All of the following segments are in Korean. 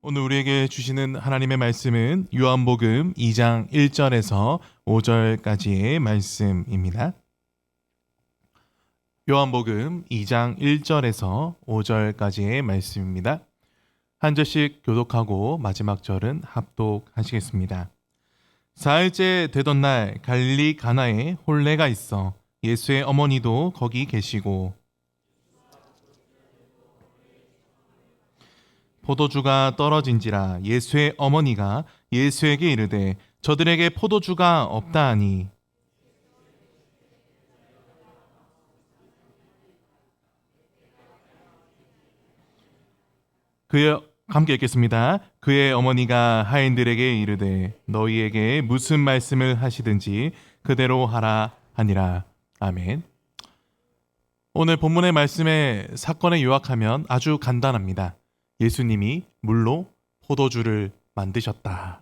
오늘 우리에게 주시는 하나님의 말씀은 요한복음 2장 1절에서 5절까지의 말씀입니다. 요한복음 2장 1절에서 5절까지의 말씀입니다. 한 절씩 교독하고 마지막 절은 합독하시겠습니다. 사흘째 되던 날 갈릴리 가나에 혼례가 있어 예수의 어머니도 거기 계시고 포도주가 떨어진지라 예수의 어머니가 예수에게 이르되 저들에게 포도주가 없다 하니 함께 읽겠습니다. 그의 어머니가 하인들에게 이르되 너희에게 무슨 말씀을 하시든지 그대로 하라 하니라. 아멘. 오늘 본문의 말씀의 사건을 요약하면 아주 간단합니다. 예수님이 물로 포도주를 만드셨다.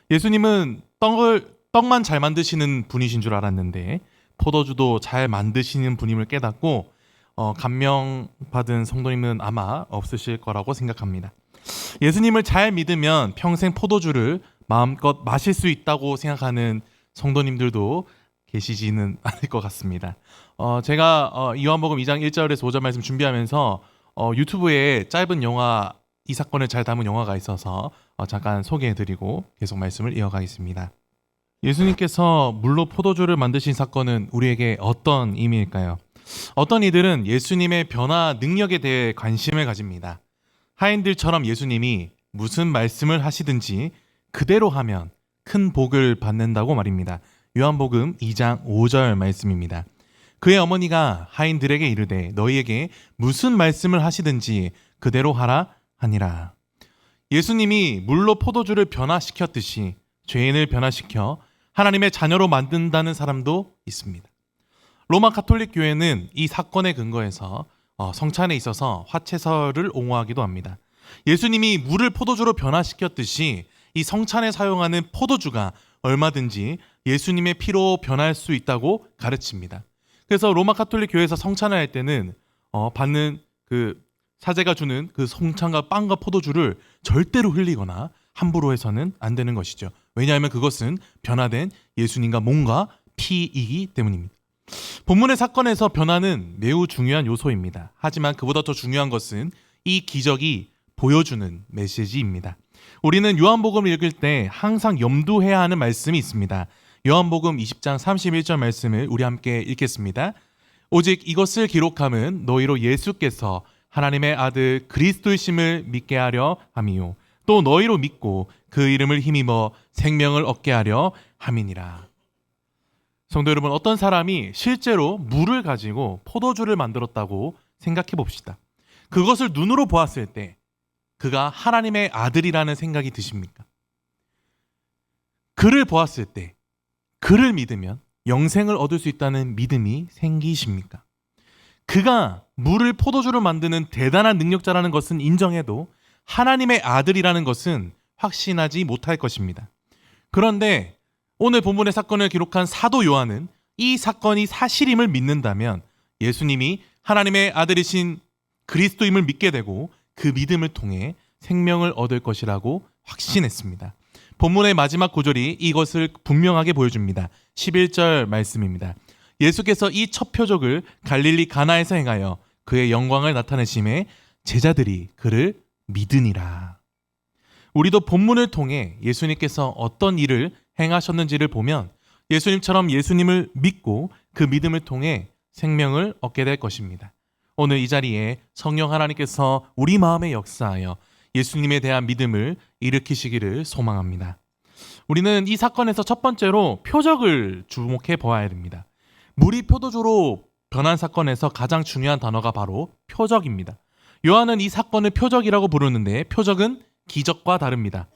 예수님은 떡만 잘 만드시는 분이신 줄 알았는데 포도주도 잘 만드시는 분임을 깨닫고 감명받은 성도님은 아마 없으실 거라고 생각합니다. 예수님을 잘 믿으면 평생 포도주를 마음껏 마실 수 있다고 생각하는 성도님들도 계시지는 않을 것 같습니다. 제가 요한복음 2장 1절에서 5절 말씀 준비하면서 유튜브에 짧은 영화, 이 사건을 잘 담은 영화가 있어서 잠깐 소개해드리고 계속 말씀을 이어가겠습니다. 예수님께서 물로 포도주를 만드신 사건은 우리에게 어떤 의미일까요? 어떤 이들은 예수님의 변화 능력에 대해 관심을 가집니다. 하인들처럼 예수님이 무슨 말씀을 하시든지 그대로 하면 큰 복을 받는다고 말입니다. 요한복음 2장 5절 말씀입니다. 그의 어머니가 하인들에게 이르되 너희에게 무슨 말씀을 하시든지 그대로 하라 하니라. 예수님이 물로 포도주를 변화시켰듯이 죄인을 변화시켜 하나님의 자녀로 만든다는 사람도 있습니다. 로마 가톨릭 교회는 이 사건에 근거해서 성찬에 있어서 화채설을 옹호하기도 합니다. 예수님이 물을 포도주로 변화시켰듯이 이 성찬에 사용하는 포도주가 얼마든지 예수님의 피로 변할 수 있다고 가르칩니다. 그래서 로마 가톨릭 교회에서 성찬을 할 때는 받는 그 사제가 주는 그 성찬과 빵과 포도주를 절대로 흘리거나 함부로 해서는 안 되는 것이죠. 왜냐하면 그것은 변화된 예수님과 몸과 피이기 때문입니다. 본문의 사건에서 변화는 매우 중요한 요소입니다. 하지만 그보다 더 중요한 것은 이 기적이 보여주는 메시지입니다. 우리는 요한복음을 읽을 때 항상 염두해야 하는 말씀이 있습니다. 요한복음 20장 31절 말씀을 우리 함께 읽겠습니다. 오직 이것을 기록함은 너희로 예수께서 하나님의 아들 그리스도이심을 믿게 하려 함이요 또 너희로 믿고 그 이름을 힘입어 생명을 얻게 하려 함이니라. 성도 여러분, 어떤 사람이 실제로 물을 가지고 포도주를 만들었다고 생각해 봅시다. 그것을 눈으로 보았을 때 그가 하나님의 아들이라는 생각이 드십니까? 그를 보았을 때 그를 믿으면 영생을 얻을 수 있다는 믿음이 생기십니까? 그가 물을 포도주로 만드는 대단한 능력자라는 것은 인정해도 하나님의 아들이라는 것은 확신하지 못할 것입니다. 그런데 오늘 본문의 사건을 기록한 사도 요한은 이 사건이 사실임을 믿는다면 예수님이 하나님의 아들이신 그리스도임을 믿게 되고 그 믿음을 통해 생명을 얻을 것이라고 확신했습니다. 본문의 마지막 구절이 이것을 분명하게 보여줍니다. 11절 말씀입니다. 예수께서 이 첫 표적을 갈릴리 가나에서 행하여 그의 영광을 나타내심에 제자들이 그를 믿으니라. 우리도 본문을 통해 예수님께서 어떤 일을 행하셨는지를 보면 예수님처럼 예수님을 믿고 그 믿음을 통해 생명을 얻게 될 것입니다. 오늘 이 자리에 성령 하나님께서 우리 마음에 역사하여 예수님에 대한 믿음을 일으키시기를 소망합니다. 우리는 이 사건에서 첫 번째로 표적을 주목해 보아야 됩니다. 물이 포도주로 변한 사건에서 가장 중요한 단어가 바로 표적입니다. 요한은 이 사건을 표적이라고 부르는데 표적은 기적과 다릅니다.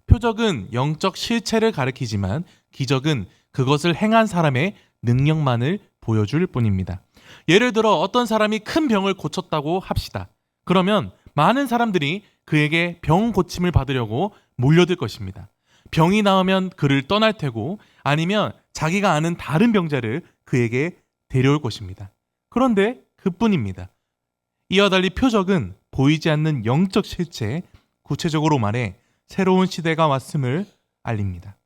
표적은 영적 실체를 가리키지만 기적은 그것을 행한 사람의 능력만을 보여줄 뿐입니다. 예를 들어 어떤 사람이 큰 병을 고쳤다고 합시다. 그러면 많은 사람들이 그에게 병 고침을 받으려고 몰려들 것입니다. 병이 나으면 그를 떠날 테고 아니면 자기가 아는 다른 병자를 그에게 데려올 것입니다. 그런데 그뿐입니다. 이와 달리 표적은 보이지 않는 영적 실체, 구체적으로 말해 새로운 시대가 왔음을 알립니다.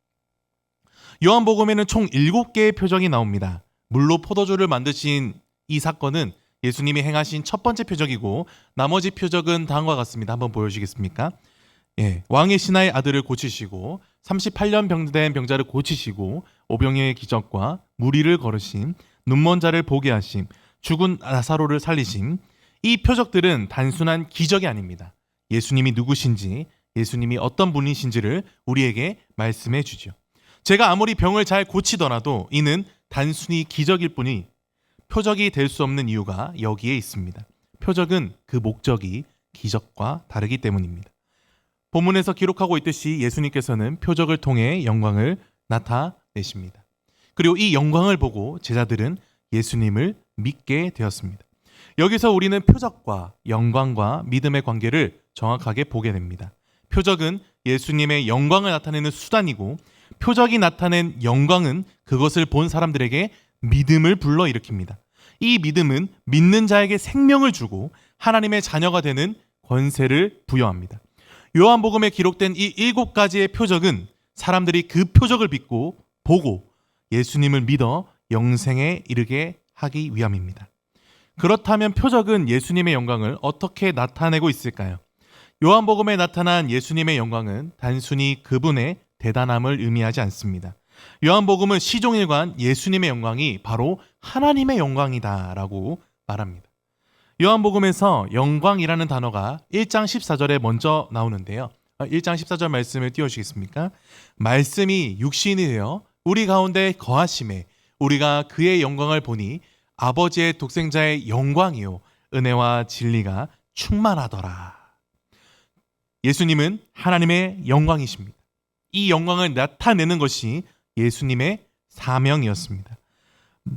요한복음에는 총 7개의 표적이 나옵니다. 물로 포도주를 만드신 이 사건은 예수님이 행하신 첫 번째 표적이고 나머지 표적은 다음과 같습니다. 한번 보여주시겠습니까? 왕의 신하의 아들을 고치시고 38년 병된 병자를 고치시고 오병이어의 기적과 무리를 걸으심, 눈먼 자를 보게 하심, 죽은 나사로를 살리심. 이 표적들은 단순한 기적이 아닙니다. 예수님이 누구신지, 예수님이 어떤 분이신지를 우리에게 말씀해 주죠. 제가 아무리 병을 잘 고치더라도 이는 단순히 기적일 뿐이 표적이 될 수 없는 이유가 여기에 있습니다. 표적은 그 목적이 기적과 다르기 때문입니다. 본문에서 기록하고 있듯이 예수님께서는 표적을 통해 영광을 나타내십니다. 그리고 이 영광을 보고 제자들은 예수님을 믿게 되었습니다. 여기서 우리는 표적과 영광과 믿음의 관계를 정확하게 보게 됩니다. 표적은 예수님의 영광을 나타내는 수단이고 표적이 나타낸 영광은 그것을 본 사람들에게 믿음을 불러일으킵니다. 이 믿음은 믿는 자에게 생명을 주고 하나님의 자녀가 되는 권세를 부여합니다. 요한복음에 기록된 이 7가지의 표적은 사람들이 그 표적을 믿고 보고 예수님을 믿어 영생에 이르게 하기 위함입니다. 그렇다면 표적은 예수님의 영광을 어떻게 나타내고 있을까요? 요한복음에 나타난 예수님의 영광은 단순히 그분의 대단함을 의미하지 않습니다. 요한복음은 시종일관 예수님의 영광이 바로 하나님의 영광이다라고 말합니다. 요한복음에서 영광이라는 단어가 1장 14절에 먼저 나오는데요. 1장 14절 말씀을 띄워주시겠습니까? 말씀이 육신이 되어 우리 가운데 거하심에 우리가 그의 영광을 보니 아버지의 독생자의 영광이요 은혜와 진리가 충만하더라. 예수님은 하나님의 영광이십니다. 이 영광을 나타내는 것이 예수님의 사명이었습니다.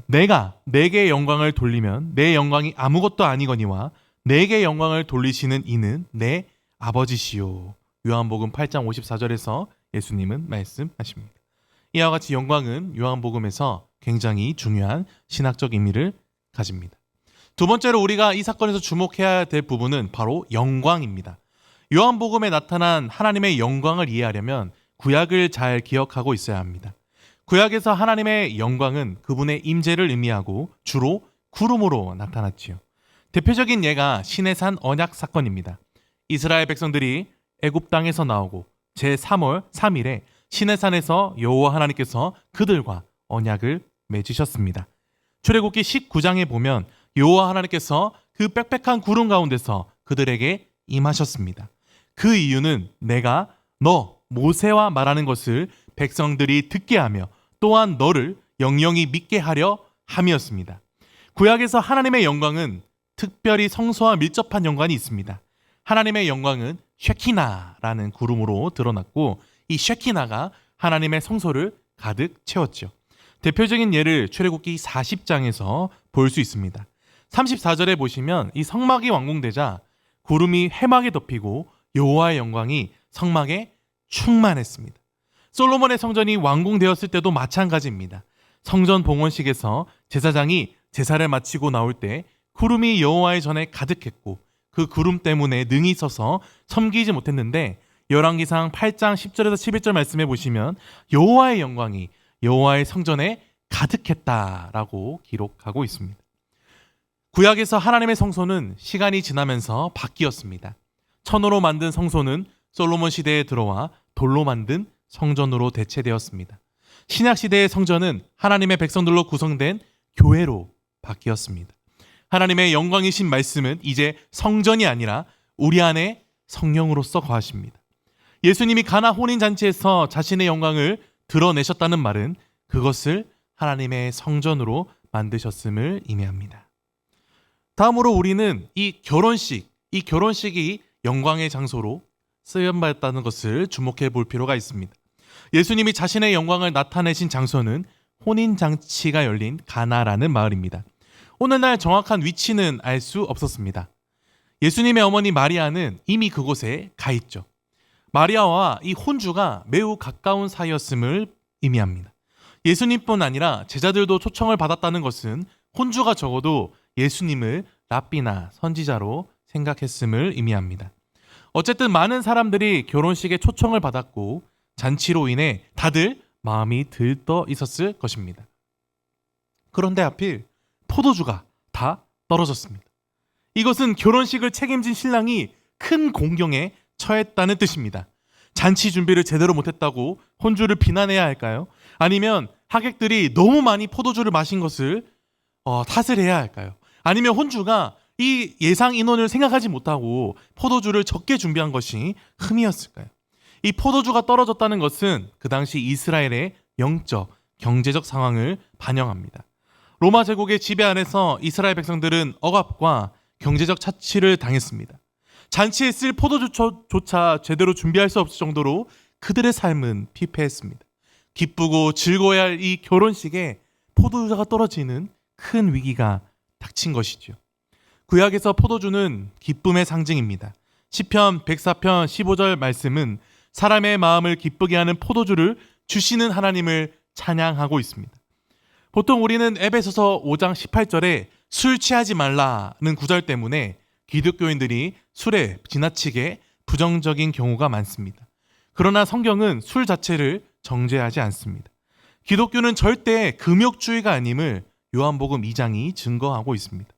내가 내게 영광을 돌리면 내 영광이 아무것도 아니거니와 내게 영광을 돌리시는 이는 내 아버지시요. 요한복음 8장 54절에서 예수님은 말씀하십니다. 이와 같이 영광은 요한복음에서 굉장히 중요한 신학적 의미를 가집니다. 두 번째로 우리가 이 사건에서 주목해야 될 부분은 바로 영광입니다. 요한복음에 나타난 하나님의 영광을 이해하려면 구약을 잘 기억하고 있어야 합니다. 구약에서 하나님의 영광은 그분의 임재를 의미하고 주로 구름으로 나타났지요. 대표적인 예가 시내산 언약 사건입니다. 이스라엘 백성들이 애굽 땅에서 나오고 제3월 3일에 시내산에서 여호와 하나님께서 그들과 언약을 맺으셨습니다. 출애굽기 19장에 보면 여호와 하나님께서 그 빽빽한 구름 가운데서 그들에게 임하셨습니다. 그 이유는 내가 너 모세와 말하는 것을 백성들이 듣게 하며 또한 너를 영영히 믿게 하려 함이었습니다. 구약에서 하나님의 영광은 특별히 성소와 밀접한 연관이 있습니다. 하나님의 영광은 쉐키나라는 구름으로 드러났고 이 쉐키나가 하나님의 성소를 가득 채웠죠. 대표적인 예를 출애굽기 40장에서 볼 수 있습니다. 34절에 보시면 이 성막이 완공되자 구름이 회막에 덮이고 여호와의 영광이 성막에 충만했습니다. 솔로몬의 성전이 완공되었을 때도 마찬가지입니다. 성전 봉헌식에서 제사장이 제사를 마치고 나올 때 구름이 여호와의 전에 가득했고 그 구름 때문에 능히 서서 섬기지 못했는데 열왕기상 8장 10절에서 11절 말씀해 보시면 여호와의 영광이 여호와의 성전에 가득했다라고 기록하고 있습니다. 구약에서 하나님의 성소는 시간이 지나면서 바뀌었습니다. 천으로 만든 성소는 솔로몬 시대에 들어와 돌로 만든 성전으로 대체되었습니다. 신약 시대의 성전은 하나님의 백성들로 구성된 교회로 바뀌었습니다. 하나님의 영광이신 말씀은 이제 성전이 아니라 우리 안에 성령으로서 거하십니다. 예수님이 가나 혼인잔치에서 자신의 영광을 드러내셨다는 말은 그것을 하나님의 성전으로 만드셨음을 의미합니다. 다음으로 우리는 이 결혼식이 영광의 장소로 쓰임받았다는 것을 주목해 볼 필요가 있습니다. 예수님이 자신의 영광을 나타내신 장소는 혼인잔치가 열린 가나라는 마을입니다. 오늘날 정확한 위치는 알 수 없었습니다. 예수님의 어머니 마리아는 이미 그곳에 가 있죠. 마리아와 이 혼주가 매우 가까운 사이였음을 의미합니다. 예수님뿐 아니라 제자들도 초청을 받았다는 것은 혼주가 적어도 예수님을 랍비나 선지자로 생각했음을 의미합니다. 어쨌든 많은 사람들이 결혼식에 초청을 받았고 잔치로 인해 다들 마음이 들떠 있었을 것입니다. 그런데 하필 포도주가 다 떨어졌습니다. 이것은 결혼식을 책임진 신랑이 큰 공경에 처했다는 뜻입니다. 잔치 준비를 제대로 못했다고 혼주를 비난해야 할까요? 아니면 하객들이 너무 많이 포도주를 마신 것을 탓을 해야 할까요? 아니면 혼주가 이 예상 인원을 생각하지 못하고 포도주를 적게 준비한 것이 흠이었을까요? 이 포도주가 떨어졌다는 것은 그 당시 이스라엘의 영적, 경제적 상황을 반영합니다. 로마 제국의 지배 아래서 이스라엘 백성들은 억압과 경제적 착취를 당했습니다. 잔치에 쓸 포도주조차 제대로 준비할 수 없을 정도로 그들의 삶은 피폐했습니다. 기쁘고 즐거워야 할 이 결혼식에 포도주가 떨어지는 큰 위기가 닥친 것이죠. 구약에서 포도주는 기쁨의 상징입니다. 시편 104편 15절 말씀은 사람의 마음을 기쁘게 하는 포도주를 주시는 하나님을 찬양하고 있습니다. 보통 우리는 에베소서 5장 18절에 술 취하지 말라는 구절 때문에 기독교인들이 술에 지나치게 부정적인 경우가 많습니다. 그러나 성경은 술 자체를 정죄하지 않습니다. 기독교는 절대 금욕주의가 아님을 요한복음 2장이 증거하고 있습니다.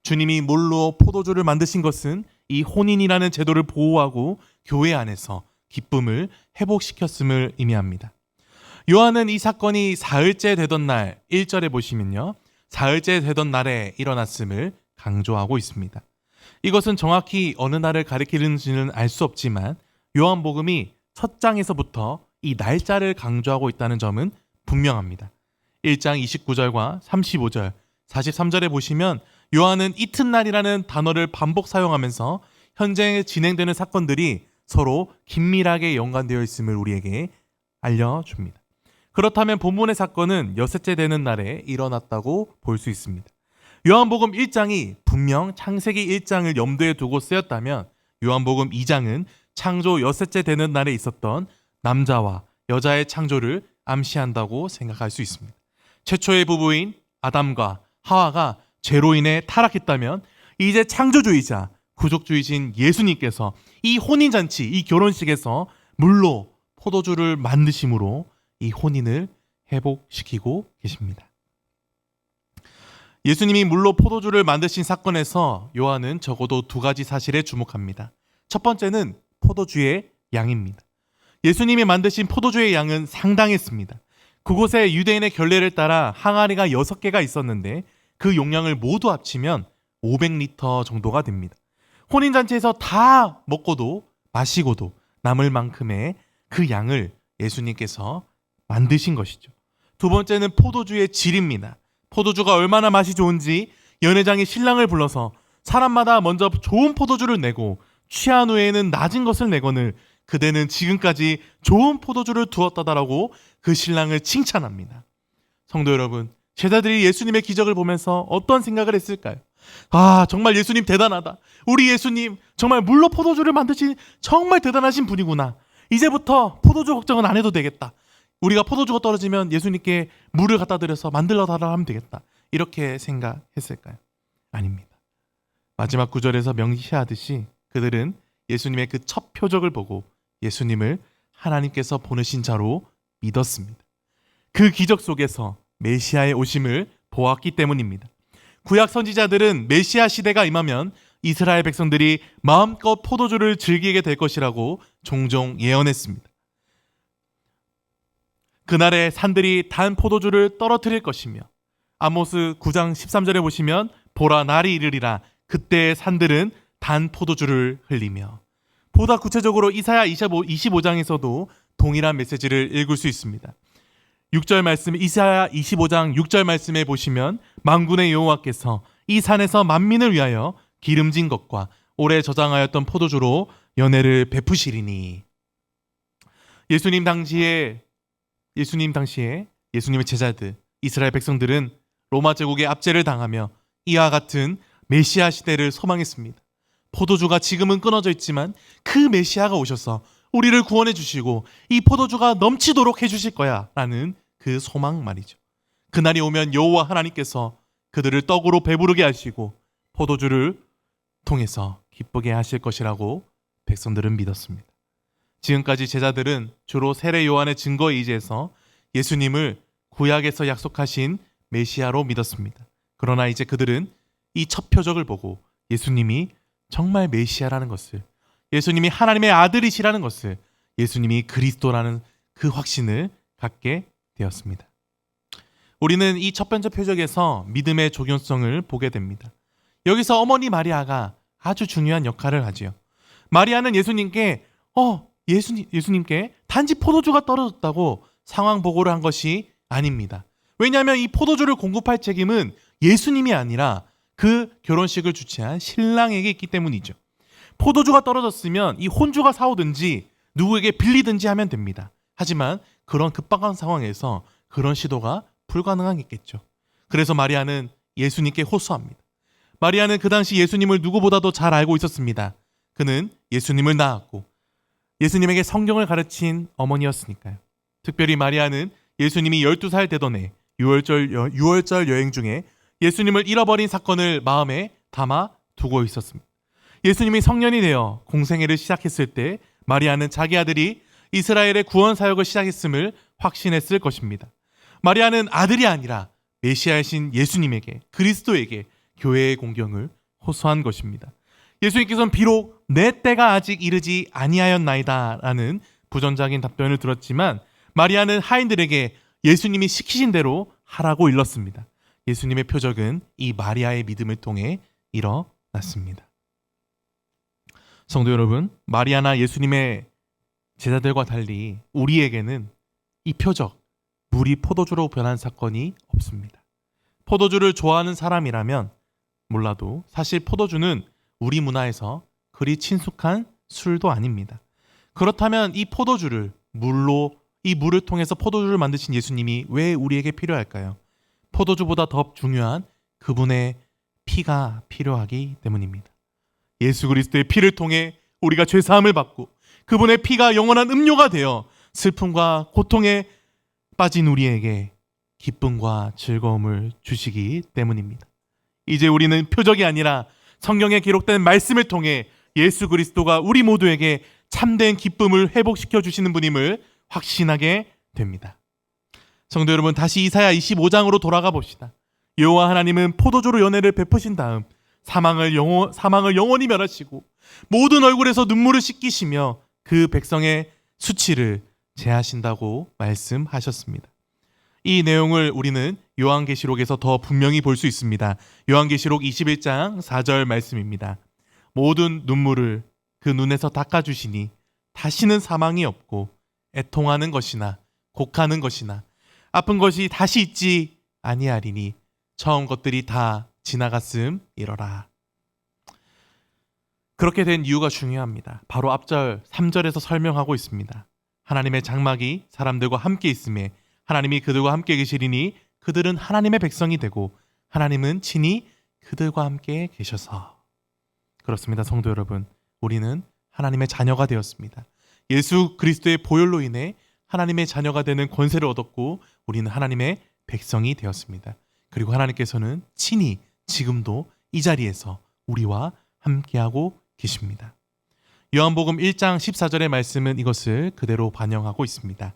주님이 물로 포도주를 만드신 것은 이 혼인이라는 제도를 보호하고 교회 안에서 기쁨을 회복시켰음을 의미합니다. 요한은 이 사건이 사흘째 되던 날 1절에 보시면요, 사흘째 되던 날에 일어났음을 강조하고 있습니다. 이것은 정확히 어느 날을 가리키는지는 알 수 없지만 요한복음이 첫 장에서부터 이 날짜를 강조하고 있다는 점은 분명합니다. 1장 29절과 35절, 43절에 보시면 요한은 이튿날이라는 단어를 반복 사용하면서 현재 진행되는 사건들이 서로 긴밀하게 연관되어 있음을 우리에게 알려줍니다. 그렇다면 본문의 사건은 여섯째 되는 날에 일어났다고 볼 수 있습니다. 요한복음 1장이 분명 창세기 1장을 염두에 두고 쓰였다면 요한복음 2장은 창조 여섯째 되는 날에 있었던 남자와 여자의 창조를 암시한다고 생각할 수 있습니다. 최초의 부부인 아담과 하와가 죄로 인해 타락했다면 이제 창조주의자, 구속주의신 예수님께서 이 혼인잔치, 이 결혼식에서 물로 포도주를 만드심으로 이 혼인을 회복시키고 계십니다. 예수님이 물로 포도주를 만드신 사건에서 요한은 적어도 두 가지 사실에 주목합니다. 첫 번째는 포도주의 양입니다. 예수님이 만드신 포도주의 양은 상당했습니다. 그곳에 유대인의 결례를 따라 항아리가 6개가 있었는데 그 용량을 모두 합치면 500리터 정도가 됩니다. 혼인잔치에서 다 먹고도 마시고도 남을 만큼의 그 양을 예수님께서 만드신 것이죠. 두 번째는 포도주의 질입니다. 포도주가 얼마나 맛이 좋은지 연회장이 신랑을 불러서 사람마다 먼저 좋은 포도주를 내고 취한 후에는 낮은 것을 내거늘 그대는 지금까지 좋은 포도주를 두었다라고 그 신랑을 칭찬합니다. 성도 여러분, 제자들이 예수님의 기적을 보면서 어떤 생각을 했을까요? 아, 정말 예수님 대단하다. 우리 예수님 정말 물로 포도주를 만드신 정말 대단하신 분이구나. 이제부터 포도주 걱정은 안 해도 되겠다. 우리가 포도주가 떨어지면 예수님께 물을 갖다 드려서 만들어 달라 하면 되겠다. 이렇게 생각했을까요? 아닙니다. 마지막 구절에서 명시하듯이 그들은 예수님의 그 첫 표적을 보고 예수님을 하나님께서 보내신 자로 믿었습니다. 그 기적 속에서 메시아의 오심을 보았기 때문입니다. 구약 선지자들은 메시아 시대가 임하면 이스라엘 백성들이 마음껏 포도주를 즐기게 될 것이라고 종종 예언했습니다. 그날에 산들이 단 포도주를 떨어뜨릴 것이며 아모스 9장 13절에 보시면 보라 날이 이르리라 그때의 산들은 단 포도주를 흘리며, 보다 구체적으로 이사야 25장에서도 동일한 메시지를 읽을 수 있습니다. 6절 말씀, 이사야 25장 6절 말씀에 보시면 만군의 여호와께서 이 산에서 만민을 위하여 기름진 것과 오래 저장하였던 포도주로 연회를 베푸시리니. 예수님 당시에 예수님의 제자들, 이스라엘 백성들은 로마 제국의 압제를 당하며 이와 같은 메시아 시대를 소망했습니다. 포도주가 지금은 끊어져 있지만 그 메시아가 오셔서 우리를 구원해 주시고 이 포도주가 넘치도록 해 주실 거야 라는 그 소망 말이죠. 그날이 오면 여호와 하나님께서 그들을 떡으로 배부르게 하시고 포도주를 통해서 기쁘게 하실 것이라고 백성들은 믿었습니다. 지금까지 제자들은 주로 세례 요한의 증거에 의지해서 예수님을 구약에서 약속하신 메시아로 믿었습니다. 그러나 이제 그들은 이 첫 표적을 보고 예수님이 정말 메시아라는 것을, 예수님이 하나님의 아들이시라는 것을, 예수님이 그리스도라는 그 확신을 갖게 되었습니다. 우리는 이 첫 번째 표적에서 믿음의 적용성을 보게 됩니다. 여기서 어머니 마리아가 아주 중요한 역할을 하지요. 마리아는 예수님께 예수님께 단지 포도주가 떨어졌다고 상황 보고를 한 것이 아닙니다. 왜냐하면 이 포도주를 공급할 책임은 예수님이 아니라 그 결혼식을 주최한 신랑에게 있기 때문이죠. 포도주가 떨어졌으면 이 혼주가 사오든지 누구에게 빌리든지 하면 됩니다. 하지만 그런 급박한 상황에서 그런 시도가 불가능하겠죠. 그래서 마리아는 예수님께 호소합니다. 마리아는 그 당시 예수님을 누구보다도 잘 알고 있었습니다. 그는 예수님을 낳았고 예수님에게 성경을 가르친 어머니였으니까요. 특별히 마리아는 예수님이 12살 되던 해 유월절 여행 중에 예수님을 잃어버린 사건을 마음에 담아 두고 있었습니다. 예수님이 성년이 되어 공생애를 시작했을 때 마리아는 자기 아들이 이스라엘의 구원 사역을 시작했음을 확신했을 것입니다. 마리아는 아들이 아니라 메시아이신 예수님에게, 그리스도에게 교회의 공경을 호소한 것입니다. 예수님께서는 비록 내 때가 아직 이르지 아니하였나이다 라는 부정적인 답변을 들었지만 마리아는 하인들에게 예수님이 시키신 대로 하라고 일렀습니다. 예수님의 표적은 이 마리아의 믿음을 통해 일어났습니다. 성도 여러분, 마리아나 예수님의 제자들과 달리 우리에게는 이 표적, 물이 포도주로 변한 사건이 없습니다. 포도주를 좋아하는 사람이라면 몰라도 사실 포도주는 우리 문화에서 그리 친숙한 술도 아닙니다. 그렇다면 이 포도주를 이 물을 통해서 포도주를 만드신 예수님이 왜 우리에게 필요할까요? 포도주보다 더 중요한 그분의 피가 필요하기 때문입니다. 예수 그리스도의 피를 통해 우리가 죄사함을 받고 그분의 피가 영원한 음료가 되어 슬픔과 고통에 빠진 우리에게 기쁨과 즐거움을 주시기 때문입니다. 이제 우리는 표적이 아니라 성경에 기록된 말씀을 통해 예수 그리스도가 우리 모두에게 참된 기쁨을 회복시켜 주시는 분임을 확신하게 됩니다. 성도 여러분, 다시 이사야 25장으로 돌아가 봅시다. 여호와 하나님은 포도주로 연회를 베푸신 다음 사망을 영원히 멸하시고 모든 얼굴에서 눈물을 씻기시며 그 백성의 수치를 제하신다고 말씀하셨습니다. 이 내용을 우리는 요한계시록에서 더 분명히 볼 수 있습니다. 요한계시록 21장 4절 말씀입니다. 모든 눈물을 그 눈에서 닦아주시니 다시는 사망이 없고 애통하는 것이나 곡하는 것이나 아픈 것이 다시 있지 아니하리니 처음 것들이 다 지나갔음이러라. 그렇게 된 이유가 중요합니다. 바로 앞절 3절에서 설명하고 있습니다. 하나님의 장막이 사람들과 함께 있음에 하나님이 그들과 함께 계시리니 그들은 하나님의 백성이 되고 하나님은 친히 그들과 함께 계셔서. 그렇습니다. 성도 여러분, 우리는 하나님의 자녀가 되었습니다. 예수 그리스도의 보혈로 인해 하나님의 자녀가 되는 권세를 얻었고 우리는 하나님의 백성이 되었습니다. 그리고 하나님께서는 친히 지금도 이 자리에서 우리와 함께하고 계십니다. 요한복음 1장 14절의 말씀은 이것을 그대로 반영하고 있습니다.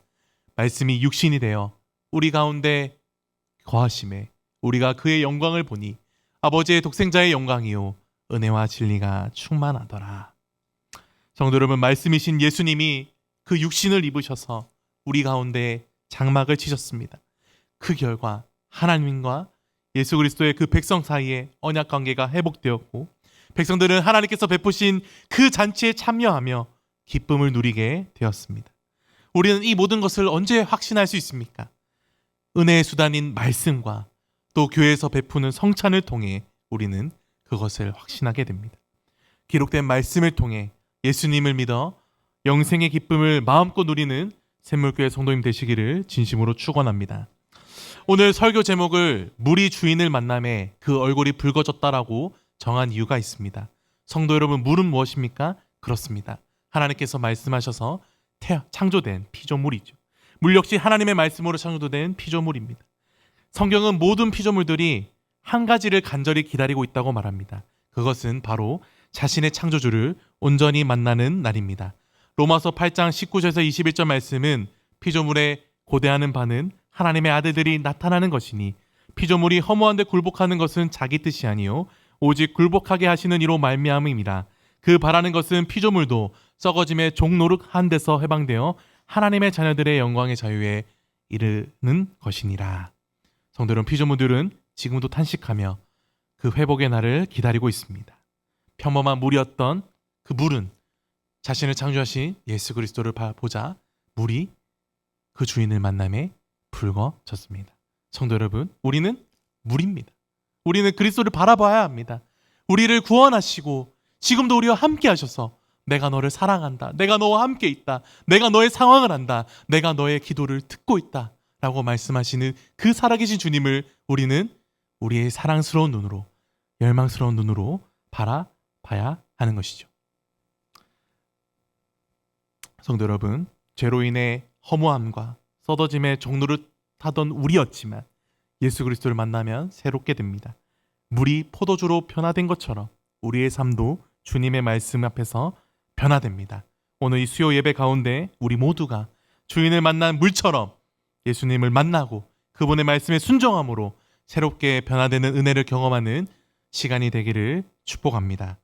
말씀이 육신이 되어 우리 가운데 거하심에 우리가 그의 영광을 보니 아버지의 독생자의 영광이요 은혜와 진리가 충만하더라. 성도 여러분, 말씀이신 예수님이 그 육신을 입으셔서 우리 가운데 장막을 치셨습니다. 그 결과 하나님과 예수 그리스도의 그 백성 사이에 언약 관계가 회복되었고 백성들은 하나님께서 베푸신 그 잔치에 참여하며 기쁨을 누리게 되었습니다. 우리는 이 모든 것을 언제 확신할 수 있습니까? 은혜의 수단인 말씀과 또 교회에서 베푸는 성찬을 통해 우리는 그것을 확신하게 됩니다. 기록된 말씀을 통해 예수님을 믿어 영생의 기쁨을 마음껏 누리는 샘물교회 성도님 되시기를 진심으로 축원합니다. 오늘 설교 제목을 물이 주인을 만남에 그 얼굴이 붉어졌다라고 정한 이유가 있습니다. 성도 여러분, 물은 무엇입니까? 그렇습니다. 하나님께서 말씀하셔서 창조된 피조물이죠. 물 역시 하나님의 말씀으로 창조된 피조물입니다. 성경은 모든 피조물들이 한 가지를 간절히 기다리고 있다고 말합니다. 그것은 바로 자신의 창조주를 온전히 만나는 날입니다. 로마서 8장 19절에서 21절 말씀은 피조물에 고대하는 바는 하나님의 아들들이 나타나는 것이니 피조물이 허무한데 굴복하는 것은 자기 뜻이 아니요 오직 굴복하게 하시는 이로 말미암음이라. 그 바라는 것은 피조물도 썩어짐의 종노릇한 데서 해방되어 하나님의 자녀들의 영광의 자유에 이르는 것이니라. 성도 여러분, 피조물들은 지금도 탄식하며 그 회복의 날을 기다리고 있습니다. 평범한 물이었던 그 물은 자신을 창조하신 예수 그리스도를 보자 물이 그 주인을 만남에 붉어졌습니다. 성도 여러분, 우리는 물입니다. 우리는 그리스도를 바라봐야 합니다. 우리를 구원하시고 지금도 우리와 함께 하셔서 내가 너를 사랑한다. 내가 너와 함께 있다. 내가 너의 상황을 안다. 내가 너의 기도를 듣고 있다. 라고 말씀하시는 그 살아계신 주님을 우리는 우리의 사랑스러운 눈으로, 열망스러운 눈으로 바라봐야 하는 것이죠. 성도 여러분, 죄로 인해 허무함과 썩어짐의 종노릇하던 우리였지만 예수 그리스도를 만나면 새롭게 됩니다. 물이 포도주로 변화된 것처럼 우리의 삶도 주님의 말씀 앞에서 변화됩니다. 오늘 이 수요 예배 가운데 우리 모두가 주인을 만난 물처럼 예수님을 만나고 그분의 말씀에 순종함으로 새롭게 변화되는 은혜를 경험하는 시간이 되기를 축복합니다.